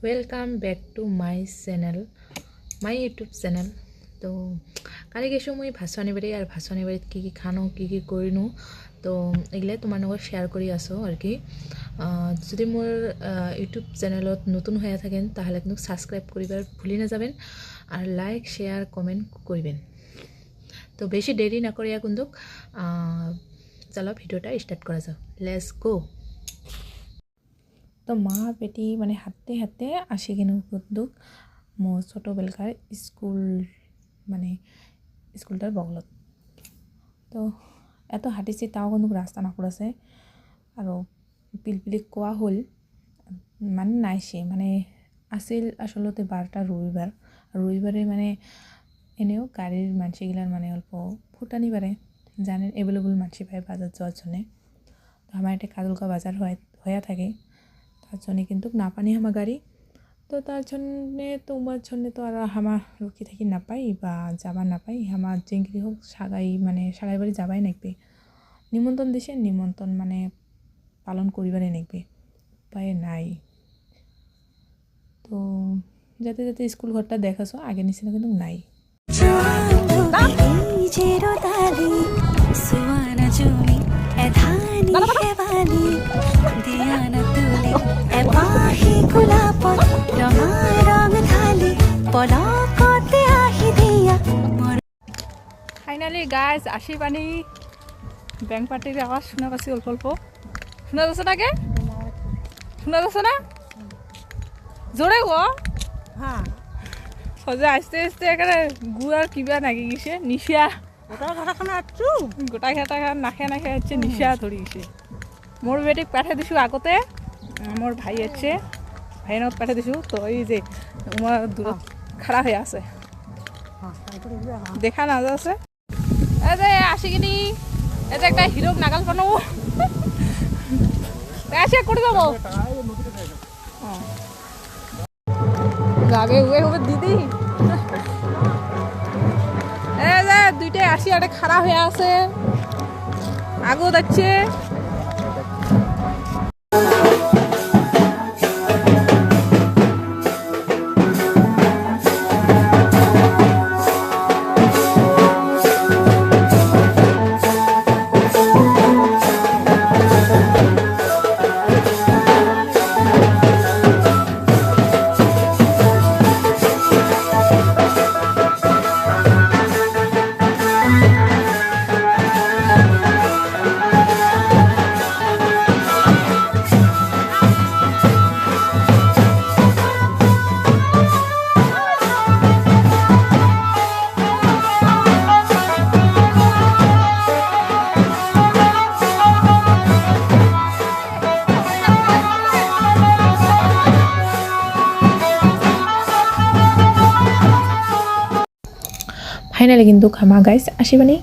Welcome back to my channel my YouTube channel. তো কালি গেছোঁ মই ভাচনি বাৰী আৰু ভাচনি বাৰীত কি কি খানো কি কি কৰিনো তো এইগিলাই তোমাৰ লগত শ্বেয়াৰ কৰি আছোঁ আৰু কি যদি মোৰ ইউটিউব চ্যানেলত নতুন হয়ে থাকেন তাহলে কিন্তু সাবস্ক্রাইব করিবার ভুলি না যাবেন আর লাইক শেয়ার কমেন্ট করবেন। তো বেশি দেরি না করিয়া কিন্তু চলো ভিডিওটা স্টার্ট করা যাও, লেটস গো। তো মা বেটি মানে হাঁটতে হাঁটতে আসি কিনো কিন্তু মোৰ ছোটোবেলকার স্কুল মানে স্কুলটার বগলত। তো এত হাঁটিছি তাও কিন্তু রাস্তা নাকুৰাছে আৰু পিলপিলিক কোৱা হ'ল মানে নাইছে মানে আছিল আসলতে 12টা রবিবারে মানে এনেও গাড়ির মানসিগিলার মানে অল্প ফুটানি বাড়ে জানেন এভেলেবল মানসি পায় বাজার যাওয়ার জন্যে। তো আমার একটা কাজলকা বাজার হয়ে থাকে তার জন্যে কিন্তু না পানি আমার গাড়ি তো তার জন্যে তোমার জন্যে তো আর আমার রুকি থাকি না পাই বা যাবার না পাই আমার যেগিরি হোক সাগাই মানে সাগাই বাড়ি যাবাই নাকবে নিমন্ত্রণ দিছে নিমন্ত্রণ মানে পালন করিবারে নাকবে উপায় নাই। তো যাতে যাতে স্কুল ঘরটা দেখাছো আগে নিচিনা কিন্তু নাই। ফাইনালি গাইজ আসি পানি ব্যাংক পার্টির আওয়াজ শোনা পাচ্ছি অল্প অল্প। শোনা যাচ্ছে না কে? শোনা যাচ্ছে না? জোরে গো। হ্যাঁ সজা আস্তে আস্তে এখানে গুড়ার কিবা নাকি গেছে নিশা গোটা ঘাটা নাখে নাখে হচ্ছে নিশা ধরে গেছে। মোর বেটিক পাঠিয়ে দিছো আগতে মোর ভাই আছে ভাইয়ের নামত পাঠিয়ে দিছো তো এই যে তোমার দূরত খাড়া হয়ে আছে দেখা না যাচ্ছে। এই যে আসি কিনি এই যে একটা হিরোক নাগাল বানাবো এসে করে যাবো যাবে ওয়ে হবে দিদি। এই যে দুইটাই আসি একটা খাড়া হয়ে আছে আগো যাচ্ছে। ফাইনালি কিন্তু খামা গাইস আসি মানে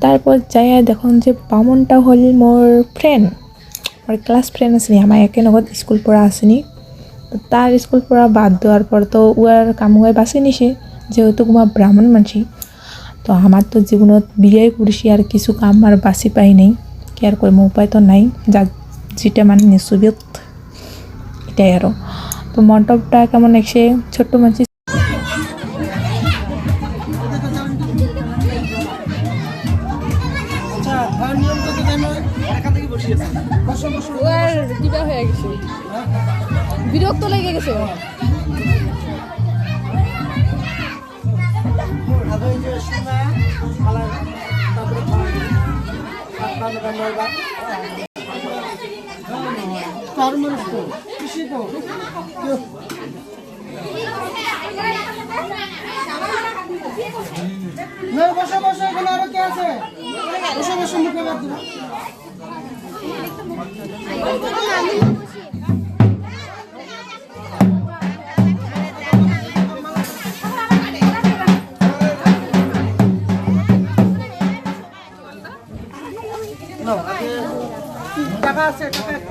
তারপর যাই দেখুন যে বামনটা হল মোর ফ্রেন্ড মোর ক্লাস ফ্রেন্ড আসেনি আমার একে নগদ স্কুল পড়া আসেনি। তো তার স্কুল পড়া বাদ দেওয়ার পর তো উয়ার কাম হয়ে বাঁচি নিছে যেহেতু তোমার ব্রাহ্মণ মানসি। তো আমার তো জীবনত বিয়ে করছি আর কিছু কাম আর বাঁচি পাই নাই কি আর করবো উপায় তো নাই যা যেটা মানে নিঃসুবিয়ত এটাই আরো। তো মণ্ডপটা কেমন একসে ছোট্ট মানসি কিবা হয়ে গেছে বিরক্ত লেগে গেছে। বসে বসে এখানে আরো কে আছে বসে বসে মুখে বাদ দিবা টাকা আছে টাকা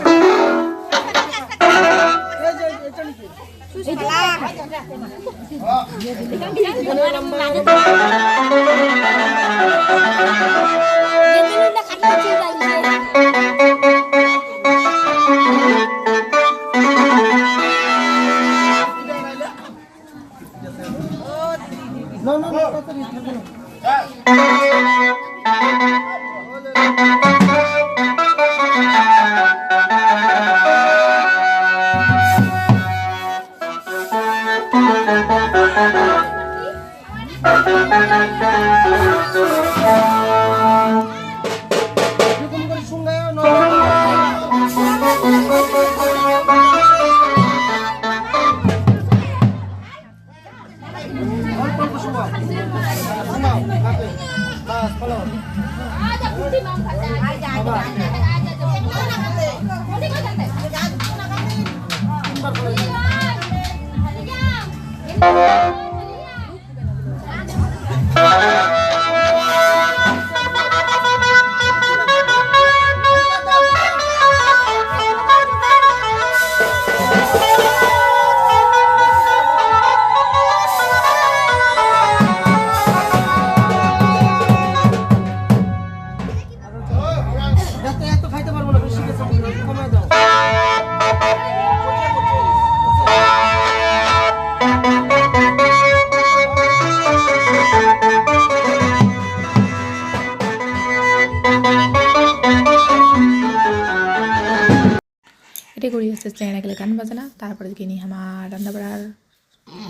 হচ্ছে চেংড়া গেলে গান বাজে না। তারপরে গিয়ে আমার রান্না বাড়ার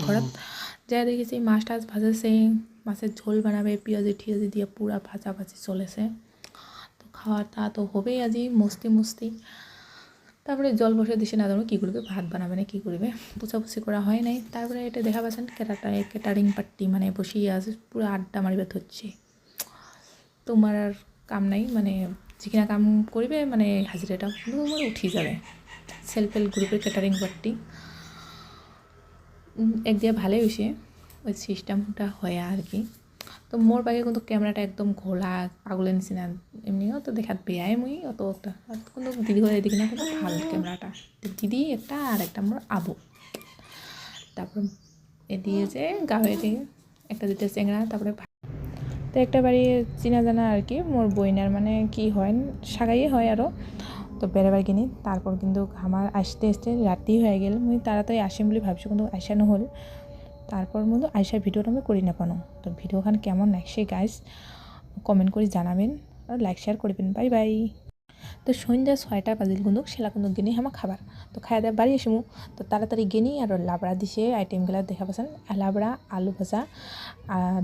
ঘরত যাই দেখেছি মাছ টাছ ভাজেছে, মাছের ঝোল বানাবে পেঁয়াজি টিয়াজি দিয়ে পুরা ভাজাভাজি চলেছে। তো খাওয়াটা তো হবেই আজি মস্তি। তারপরে জল বসে দিছে, না জানো কী করবে, ভাত বানাবে না কী করবে, পুছাপুছি করা হয় নাই। তারপরে এটা দেখা পাচ্ছেন ক্যাটারিং পার্টি মানে বসিয়ে আছে পুরো আড্ডা মারিবে ধরছে। তোমার আর কাম নাই, মানে যেখানে কাম করবে মানে হাজিরাটা মানে উঠি যাবে। সেলফ হেল্প গ্রুপের ক্যাটারিং পার্টি একদিকে ভালোই হয়েছে, ওই সিস্টেমটা হয় আর কি। তো মোর বাগে কিন্তু ক্যামেরাটা একদম ঘোলা পাগলের নিচিনা, এমনিও তো দেখাত বেয়াই মুই অত একটা, কিন্তু দিদি ঘরে এদিকে না কিন্তু ভাল ক্যামেরাটা। দিদি একটা আর একটা মোর আবু। তারপর এদিকে যে গাঁয়ে দিয়ে একটা দুটো চেংড়া, তারপরে তো একটা বাড়ি চিনা জানা আর কি মোর বইনার, মানে কি হয় সাগাই হয় আরও। তো বেড়াবার কিনি তারপর কিন্তু আমার আসতে রাতি হয়ে গেল, মুই তাড়াতাড়ি আসিম বলে ভাবছি কিন্তু আসা নহল। তারপর মধ্যে আইসার ভিডিওটা আমি করি না পানো। তো ভিডিওখান কেমন লাগছে গাইজ কমেন্ট করে জানাবেন আর লাইক শেয়ার করবেন। Bye bye. তো সন্ধ্যা 6টা বাজিল কিন্তু সেলা কিন্তু গেনি আমার খাবার। তো খাই দাওয়া বাড়ি এসেমু, তো তাড়াতাড়ি গেনি আর লাবড়া দিছে আইটেমগুলো দেখা পাচ্ছেন, লাবড়া আলু ভাজা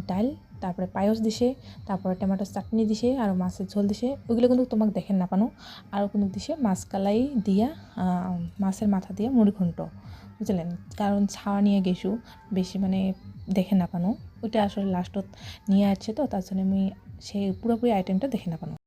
ডাল, তারপরে পায়স দিছে, তারপরে টমেটো চাটনি দিছে আর মাছের ঝোল দিছে। ওইগুলো কিন্তু তোমাকে দেখেন না পানো। আর কিন্তু দিছে মাছ কালাই দিয়া মাছের মাথা দিয়ে মুড়ি ঘন্ট, বুঝলেন, কারণ ছাওয়া নিয়ে গেছু বেশি মানে দেখে না পানো। ওইটা আসলে লাস্টত নিয়ে আসছে, তো তার জন্য আমি সেই পুরোপুরি আইটেমটা দেখে না পানো।